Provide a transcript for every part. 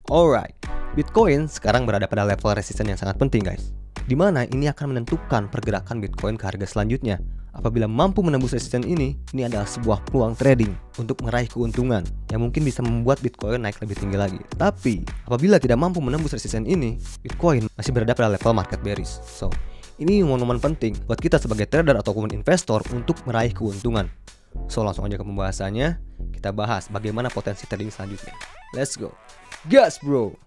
Alright, Bitcoin sekarang berada pada level resisten yang sangat penting guys, di mana ini akan menentukan pergerakan Bitcoin ke harga selanjutnya. Apabila mampu menembus resisten ini adalah sebuah peluang trading untuk meraih keuntungan yang mungkin bisa membuat Bitcoin naik lebih tinggi lagi. Tapi apabila tidak mampu menembus resisten ini, Bitcoin masih berada pada level market bearish. So, ini momen-momen penting buat kita sebagai trader ataupun investor untuk meraih keuntungan. So, langsung aja ke pembahasannya. Kita bahas bagaimana potensi trading selanjutnya. Let's go. Gas bro.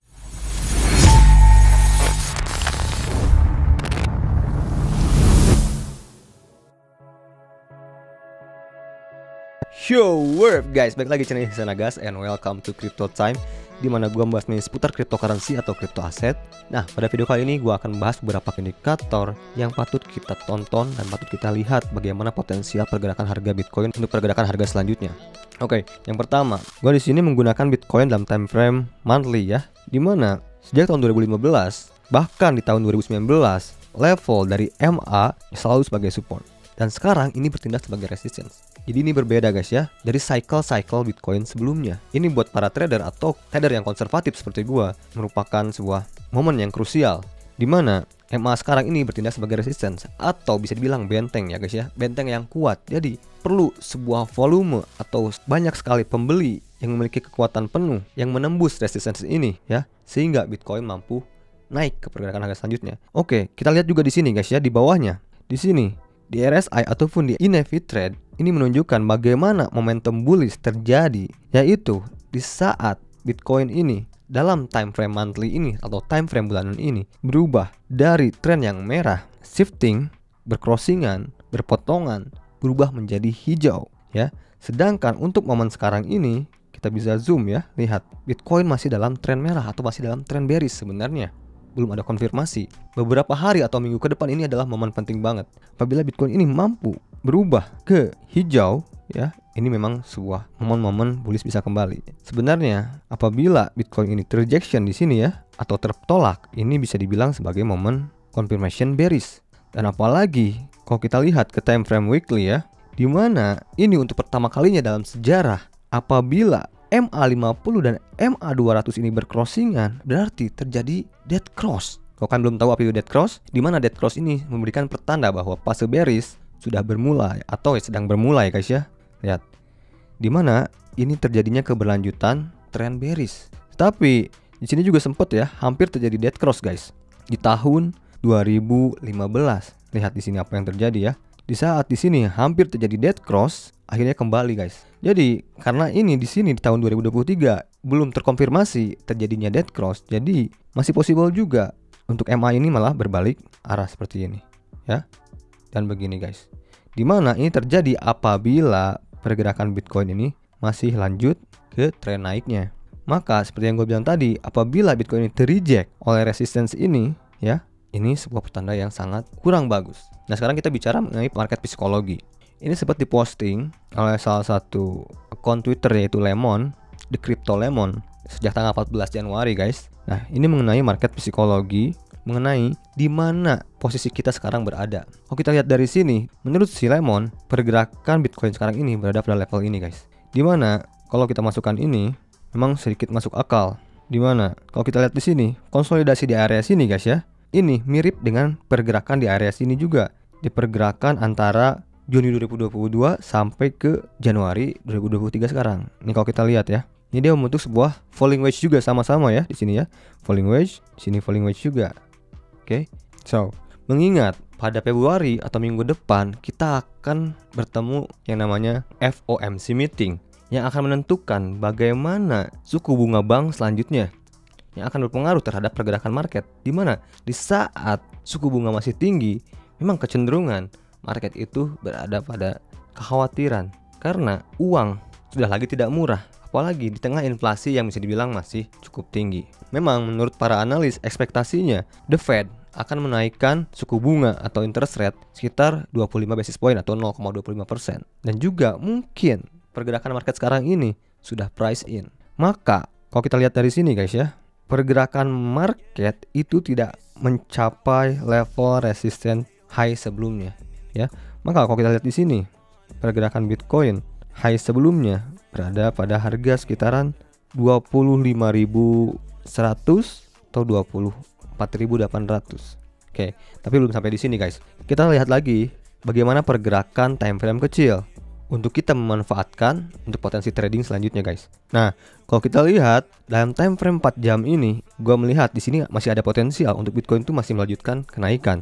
Yo, what up guys, balik lagi channel Ihsan Agas and welcome to Crypto Time, dimana gue membahas seputar cryptocurrency atau crypto aset. Nah, pada video kali ini gue akan membahas beberapa indikator yang patut kita tonton dan patut kita lihat bagaimana potensial pergerakan harga Bitcoin untuk pergerakan harga selanjutnya. Oke, yang pertama, gue di sini menggunakan Bitcoin dalam time frame monthly ya, dimana sejak tahun 2015 bahkan di tahun 2019 level dari MA selalu sebagai support. Dan sekarang ini bertindak sebagai resistance. Jadi ini berbeda guys ya dari cycle Bitcoin sebelumnya. Ini buat para trader atau trader yang konservatif seperti gua merupakan sebuah momen yang krusial, di mana MA sekarang ini bertindak sebagai resistance atau bisa dibilang benteng ya guys ya, benteng yang kuat. Jadi perlu sebuah volume atau banyak sekali pembeli yang memiliki kekuatan penuh yang menembus resistance ini ya, sehingga Bitcoin mampu naik ke pergerakan harga selanjutnya. Oke, kita lihat juga di sini guys ya, di bawahnya. Di sini di RSI ataupun di Infinity Trade ini menunjukkan bagaimana momentum bullish terjadi, yaitu di saat Bitcoin ini dalam time frame monthly ini atau time frame bulanan ini berubah dari tren yang merah, shifting, bercrossingan, berpotongan, berubah menjadi hijau ya. Sedangkan untuk momen sekarang ini kita bisa zoom ya, lihat Bitcoin masih dalam tren merah atau masih dalam tren bearish sebenarnya. Belum ada konfirmasi. Beberapa hari atau minggu ke depan ini adalah momen penting banget. Apabila Bitcoin ini mampu berubah ke hijau ya, ini memang sebuah momen-momen bullish bisa kembali. Sebenarnya apabila Bitcoin ini terrejection di sini ya, atau tertolak, ini bisa dibilang sebagai momen confirmation bearish. Dan apalagi kalau kita lihat ke time frame weekly ya, di mana ini untuk pertama kalinya dalam sejarah apabila MA50 dan MA200 ini bercrossingan, berarti terjadi dead cross. Kau kan belum tahu apa itu dead cross? Di mana dead cross ini memberikan pertanda bahwa fase bearish sudah bermulai atau sedang bermulai guys ya. Lihat. Di mana ini terjadinya keberlanjutan tren bearish. Tapi di sini juga sempat ya hampir terjadi dead cross guys. Di tahun 2015. Lihat di sini apa yang terjadi ya. Di saat di sini hampir terjadi dead cross, akhirnya kembali guys. Jadi karena ini di sini di tahun 2023 belum terkonfirmasi terjadinya dead cross, jadi masih possible juga untuk MA ini malah berbalik arah seperti ini ya. Dan begini guys, dimana ini terjadi apabila pergerakan Bitcoin ini masih lanjut ke tren naiknya. Maka seperti yang gue bilang tadi, apabila Bitcoin ini terreject oleh resistance ini ya, ini sebuah pertanda yang sangat kurang bagus. Nah sekarang kita bicara mengenai market psikologi. Ini sempat diposting oleh salah satu akun Twitter yaitu Lemon, The Crypto Lemon, sejak tanggal 14 Januari guys. Nah ini mengenai market psikologi, mengenai di mana posisi kita sekarang berada. Kalau kita lihat dari sini, menurut si Lemon, pergerakan Bitcoin sekarang ini berada pada level ini guys. Di mana kalau kita masukkan ini, memang sedikit masuk akal. Di mana kalau kita lihat di sini, konsolidasi di area sini guys ya. Ini mirip dengan pergerakan di area sini juga, di pergerakan antara Juni 2022 sampai ke Januari 2023 sekarang. Ini kalau kita lihat ya, ini dia membentuk sebuah falling wedge juga sama-sama ya di sini ya, falling wedge, di sini falling wedge juga. Oke. So, mengingat pada Februari atau minggu depan kita akan bertemu yang namanya FOMC meeting yang akan menentukan bagaimana suku bunga bank selanjutnya, yang akan berpengaruh terhadap pergerakan market, di mana di saat suku bunga masih tinggi, memang kecenderungan market itu berada pada kekhawatiran karena uang sudah lagi tidak murah, apalagi di tengah inflasi yang bisa dibilang masih cukup tinggi. Memang menurut para analis ekspektasinya The Fed akan menaikkan suku bunga atau interest rate sekitar 25 basis point atau 0,25%. Dan juga mungkin pergerakan market sekarang ini sudah price in. Maka kalau kita lihat dari sini guys ya, pergerakan market itu tidak mencapai level resistance high sebelumnya ya. Maka kalau kita lihat di sini, pergerakan Bitcoin high sebelumnya berada pada harga sekitaran 25.000 100 atau 24.800. Oke, tapi belum sampai di sini guys. Kita lihat lagi bagaimana pergerakan time frame kecil untuk kita memanfaatkan untuk potensi trading selanjutnya guys. Nah, kalau kita lihat dalam time frame 4 jam ini, gua melihat di sini masih ada potensial untuk Bitcoin itu masih melanjutkan kenaikan.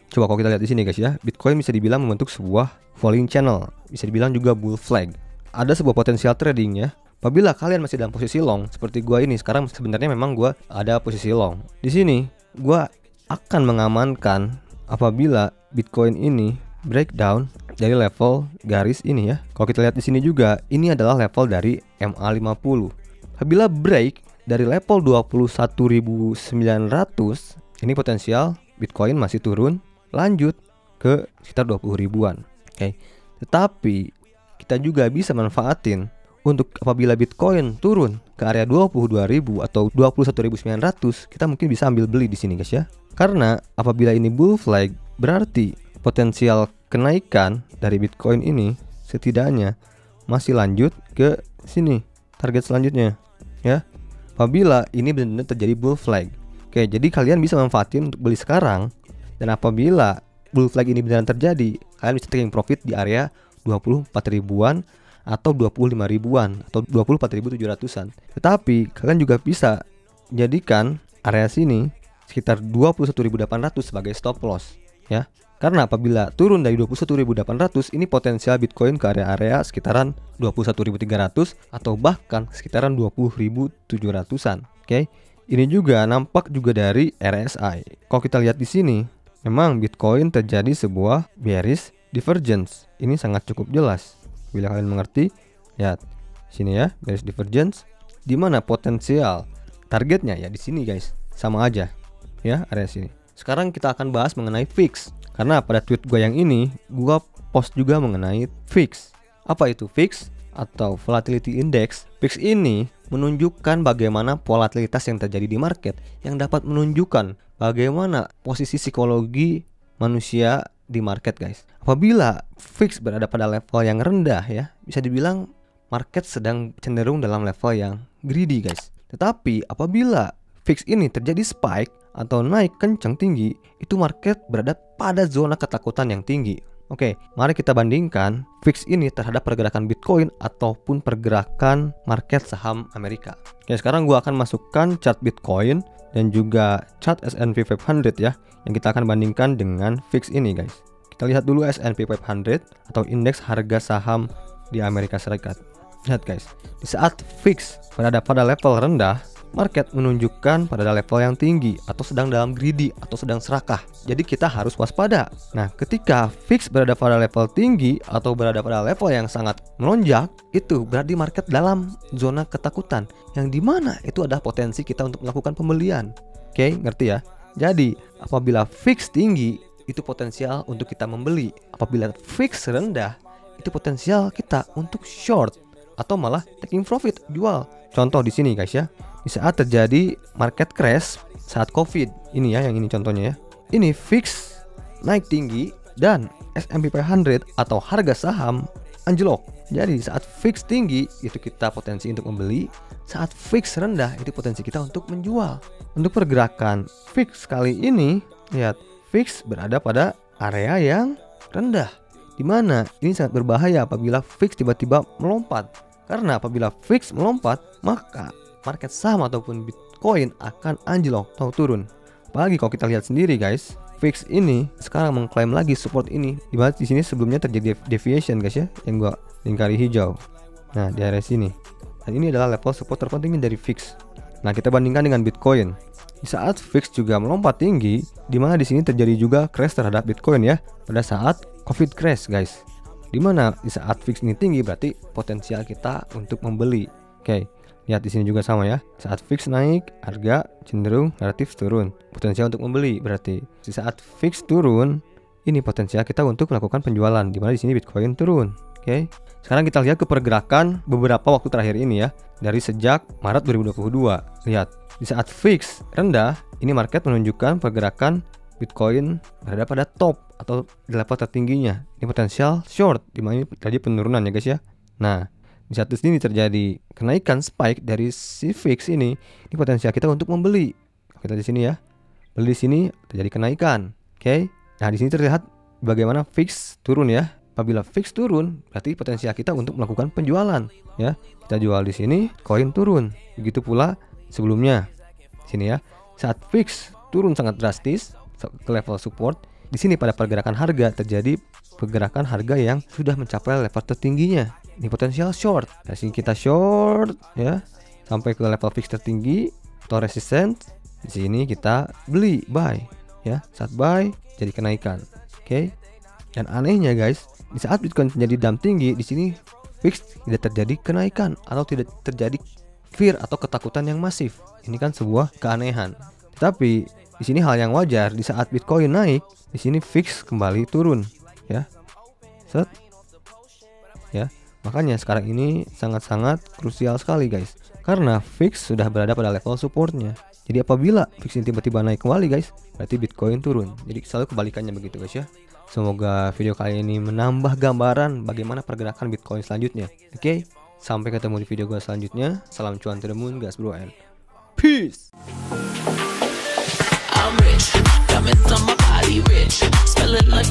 Coba kalau kita lihat di sini guys ya, Bitcoin bisa dibilang membentuk sebuah falling channel, bisa dibilang juga bull flag. Ada sebuah potensial trading ya. Apabila kalian masih dalam posisi long seperti gua ini, sekarang sebenarnya memang gua ada posisi long. Di sini gua akan mengamankan apabila Bitcoin ini breakdown dari level garis ini ya. Kalau kita lihat di sini juga, ini adalah level dari MA50. Apabila break dari level 21.900, ini potensial Bitcoin masih turun lanjut ke sekitar 20 ribuan. Oke. Tetapi kita juga bisa manfaatin untuk apabila Bitcoin turun ke area 22.000 atau 21.900, kita mungkin bisa ambil beli di sini guys ya. Karena apabila ini bull flag, berarti potensial kenaikan dari Bitcoin ini setidaknya masih lanjut ke sini, target selanjutnya ya. Apabila ini benar-benar terjadi bull flag. Oke, jadi kalian bisa manfaatin untuk beli sekarang. Dan apabila bull flag ini benar terjadi, kalian bisa taking profit di area 24 ribuan atau 25 ribuan atau 24.700-an. Tetapi kalian juga bisa jadikan area sini sekitar 21.800 sebagai stop loss ya. Karena apabila turun dari 21.800, ini potensial Bitcoin ke area-area sekitaran 21.300 atau bahkan sekitaran 20.700-an. Oke. Ini juga nampak juga dari RSI. Kalau kita lihat di sini, memang Bitcoin terjadi sebuah bearish divergence. Ini sangat cukup jelas. Bila kalian mengerti, lihat sini ya, bearish divergence, di mana potensial targetnya ya di sini guys, sama aja ya area sini. Sekarang kita akan bahas mengenai fix. Karena pada tweet gue yang ini, gue post juga mengenai fix. Apa itu fix atau volatility index? Fix ini menunjukkan bagaimana volatilitas yang terjadi di market, yang dapat menunjukkan bagaimana posisi psikologi manusia di market guys. Apabila fix berada pada level yang rendah ya, bisa dibilang market sedang cenderung dalam level yang greedy guys. Tetapi apabila fix ini terjadi spike atau naik kencang tinggi, itu market berada pada zona ketakutan yang tinggi. Oke, mari kita bandingkan fix ini terhadap pergerakan Bitcoin ataupun pergerakan market saham Amerika. Oke, sekarang gua akan masukkan chart Bitcoin dan juga chart S&P 500 ya, yang kita akan bandingkan dengan fix ini guys. Kita lihat dulu S&P 500 atau indeks harga saham di Amerika Serikat. Lihat guys, di saat fix berada pada level rendah, market menunjukkan pada level yang tinggi atau sedang dalam greedy atau sedang serakah. Jadi kita harus waspada. Nah, ketika fix berada pada level tinggi atau berada pada level yang sangat melonjak, itu berarti market dalam zona ketakutan, yang dimana itu ada potensi kita untuk melakukan pembelian. Oke, ngerti ya? Jadi apabila fix tinggi, itu potensial untuk kita membeli. Apabila fix rendah, itu potensial kita untuk short atau malah taking profit, jual. Contoh di sini guys ya. Di saat terjadi market crash saat COVID, ini ya, yang ini contohnya ya. Ini fix naik tinggi dan S&P 500 atau harga saham anjlok. Jadi saat fix tinggi itu kita potensi untuk membeli, saat fix rendah itu potensi kita untuk menjual. Untuk pergerakan fix kali ini, lihat fix berada pada area yang rendah, dimana ini sangat berbahaya apabila fix tiba-tiba melompat. Karena apabila fix melompat, maka market saham ataupun Bitcoin akan anjlok atau turun. Apalagi kalau kita lihat sendiri guys, fix ini sekarang mengklaim lagi support ini, dimana di sini sebelumnya terjadi deviation guys ya, yang gua lingkari hijau. Nah, di area sini. Dan ini adalah level support terpenting dari fix. Nah, kita bandingkan dengan Bitcoin. Di saat fix juga melompat tinggi, dimana di sini terjadi juga crash terhadap Bitcoin ya, pada saat COVID crash guys. Dimana di saat fix ini tinggi berarti potensial kita untuk membeli. Oke. Lihat di sini juga sama ya. Saat fix naik, harga cenderung relatif turun. Potensial untuk membeli berarti. Di saat fix turun, ini potensial kita untuk melakukan penjualan. Dimana di sini Bitcoin turun. Oke. Sekarang kita lihat ke pergerakan beberapa waktu terakhir ini ya. Dari sejak Maret 2022. Lihat, di saat fix rendah, ini market menunjukkan pergerakan Bitcoin berada pada top atau di level tertingginya. Ini potensial short, dimana ini terjadi penurunan ya guys ya. Nah, di saat di sini terjadi kenaikan spike dari si fix ini potensial kita untuk membeli. Kita di sini ya, beli di sini terjadi kenaikan. Oke. Nah, di sini terlihat bagaimana fix turun ya. Apabila fix turun, berarti potensial kita untuk melakukan penjualan ya. Kita jual di sini, koin turun. Begitu pula sebelumnya. Sini ya. Saat fix turun sangat drastis ke level support, di sini pada pergerakan harga terjadi pergerakan harga yang sudah mencapai level tertingginya. Ini potensial short. Dari sini kita short ya sampai ke level fix tertinggi atau resistance. Di sini kita beli, buy ya. Saat buy jadi kenaikan. Oke. Dan anehnya guys, di saat Bitcoin menjadi dump tinggi, di sini fix tidak terjadi kenaikan atau tidak terjadi fear atau ketakutan yang masif. Ini kan sebuah keanehan. Tapi di sini hal yang wajar, di saat Bitcoin naik, di sini fix kembali turun ya. Set. Ya. Makanya sekarang ini sangat-sangat krusial sekali guys, karena fix sudah berada pada level supportnya. Jadi apabila fix ini tiba-tiba naik kembali guys, berarti Bitcoin turun. Jadi selalu kebalikannya begitu guys ya. Semoga video kali ini menambah gambaran bagaimana pergerakan Bitcoin selanjutnya. Oke, sampai ketemu di video gue selanjutnya. Salam cuan to the moon guys bro, and peace. I'm rich, diamonds on my body rich, smelling like